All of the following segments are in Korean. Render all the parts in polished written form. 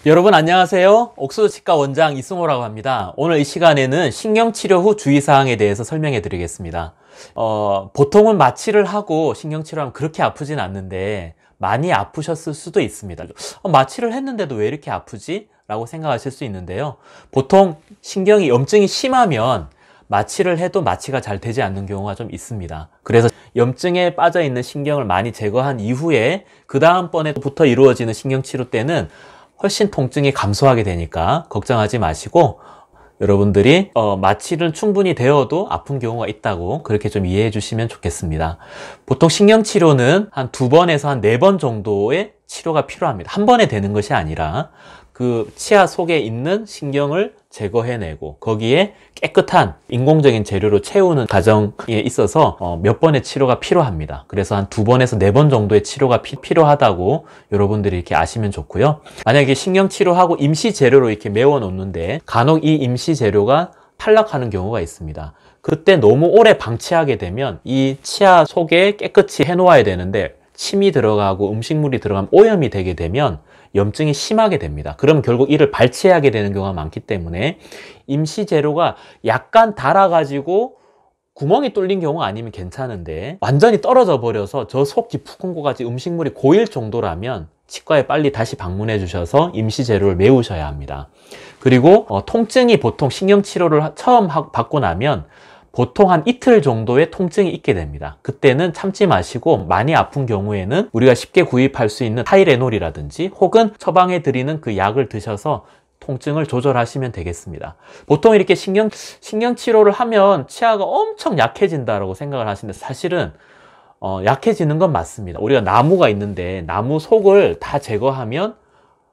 여러분 안녕하세요. 옥수수치과 원장 이승호라고 합니다. 오늘 이 시간에는 신경치료 후 주의사항에 대해서 설명해 드리겠습니다. 보통은 마취를 하고 신경치료하면 그렇게 아프진 않는데 많이 아프셨을 수도 있습니다. 마취를 했는데도 왜 이렇게 아프지? 라고 생각하실 수 있는데요. 보통 신경이 염증이 심하면 마취를 해도 마취가 잘 되지 않는 경우가 좀 있습니다. 그래서 염증에 빠져 있는 신경을 많이 제거한 이후에 그 다음번에부터 이루어지는 신경치료 때는 훨씬 통증이 감소하게 되니까 걱정하지 마시고 여러분들이 마취는 충분히 되어도 아픈 경우가 있다고 그렇게 좀 이해해 주시면 좋겠습니다. 보통 신경치료는 한 2번에서 한 4번 정도의 치료가 필요합니다. 한 번에 되는 것이 아니라 그 치아 속에 있는 신경을 제거해내고 거기에 깨끗한 인공적인 재료로 채우는 과정에 있어서 몇 번의 치료가 필요합니다. 그래서 한 2번에서 4번 정도의 치료가 필요하다고 여러분들이 이렇게 아시면 좋고요. 만약에 신경치료하고 임시재료로 이렇게 메워 놓는데 간혹 이 임시재료가 탈락하는 경우가 있습니다. 그때 너무 오래 방치하게 되면 이 치아 속에 깨끗이 해놓아야 되는데 침이 들어가고 음식물이 들어가면 오염이 되게 되면 염증이 심하게 됩니다. 그러면 결국 이를 발치하게 되는 경우가 많기 때문에 임시 재료가 약간 닳아가지고 구멍이 뚫린 경우가 아니면 괜찮은데 완전히 떨어져 버려서 저 속 깊은 곳까지 음식물이 고일 정도라면 치과에 빨리 다시 방문해 주셔서 임시 재료를 메우셔야 합니다. 그리고 통증이 보통 신경치료를 처음 받고 나면 보통 한 이틀 정도의 통증이 있게 됩니다. 그때는 참지 마시고 많이 아픈 경우에는 우리가 쉽게 구입할 수 있는 타이레놀이라든지 혹은 처방해 드리는 그 약을 드셔서 통증을 조절하시면 되겠습니다. 보통 이렇게 신경치료를 하면 치아가 엄청 약해진다고 생각을 하시는데 사실은 약해지는 건 맞습니다. 우리가 나무가 있는데 나무 속을 다 제거하면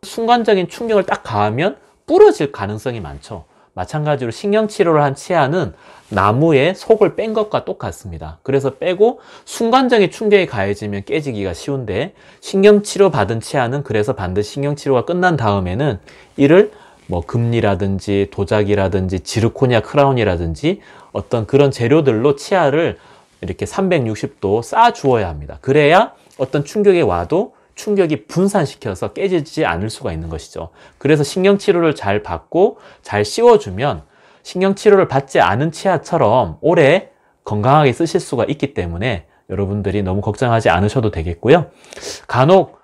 순간적인 충격을 딱 가하면 부러질 가능성이 많죠. 마찬가지로 신경치료를 한 치아는 나무의 속을 뺀 것과 똑같습니다. 그래서 빼고 순간적인 충격이 가해지면 깨지기가 쉬운데 신경치료 받은 치아는 그래서 반드시 신경치료가 끝난 다음에는 이를 금리라든지 도자기라든지 지르코니아 크라운이라든지 어떤 그런 재료들로 치아를 이렇게 360도 쌓아 주어야 합니다. 그래야 어떤 충격이 와도 충격이 분산시켜서 깨지지 않을 수가 있는 것이죠. 그래서 신경치료를 잘 받고 잘 씌워주면 신경치료를 받지 않은 치아처럼 오래 건강하게 쓰실 수가 있기 때문에 여러분들이 너무 걱정하지 않으셔도 되겠고요. 간혹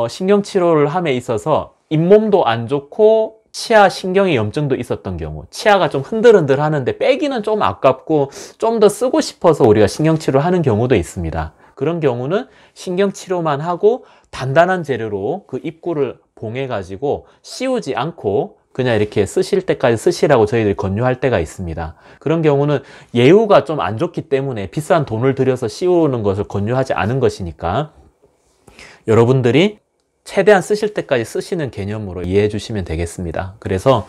신경치료를 함에 있어서 잇몸도 안 좋고 치아 신경의 염증도 있었던 경우, 치아가 좀 흔들흔들 하는데 빼기는 좀 아깝고 좀 더 쓰고 싶어서 우리가 신경치료를 하는 경우도 있습니다. 그런 경우는 신경치료만 하고 단단한 재료로 그 입구를 봉해 가지고 씌우지 않고 그냥 이렇게 쓰실 때까지 쓰시라고 저희들이 권유할 때가 있습니다. 그런 경우는 예후가 좀 안 좋기 때문에 비싼 돈을 들여서 씌우는 것을 권유하지 않은 것이니까 여러분들이 최대한 쓰실 때까지 쓰시는 개념으로 이해해 주시면 되겠습니다. 그래서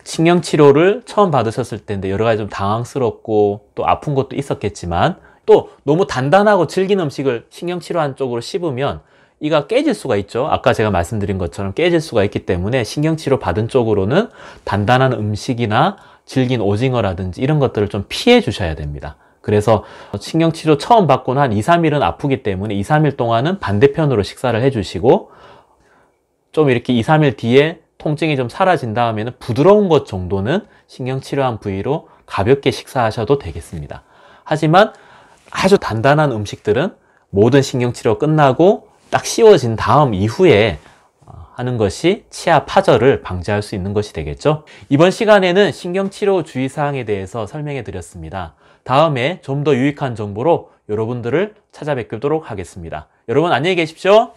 신경치료를 처음 받으셨을 때인데 여러 가지 좀 당황스럽고 또 아픈 것도 있었겠지만 또 너무 단단하고 질긴 음식을 신경치료한 쪽으로 씹으면 이가 깨질 수가 있죠. 아까 제가 말씀드린 것처럼 깨질 수가 있기 때문에 신경치료 받은 쪽으로는 단단한 음식이나 질긴 오징어라든지 이런 것들을 좀 피해 주셔야 됩니다. 그래서 신경치료 처음 받고는 한 2, 3일은 아프기 때문에 2, 3일 동안은 반대편으로 식사를 해 주시고 좀 이렇게 2, 3일 뒤에 통증이 좀 사라진 다음에는 부드러운 것 정도는 신경치료한 부위로 가볍게 식사하셔도 되겠습니다. 하지만 아주 단단한 음식들은 모든 신경치료 끝나고 딱 씌워진 다음 이후에 하는 것이 치아 파절을 방지할 수 있는 것이 되겠죠. 이번 시간에는 신경치료 주의사항에 대해서 설명해 드렸습니다. 다음에 좀 더 유익한 정보로 여러분들을 찾아뵙도록 하겠습니다. 여러분 안녕히 계십시오.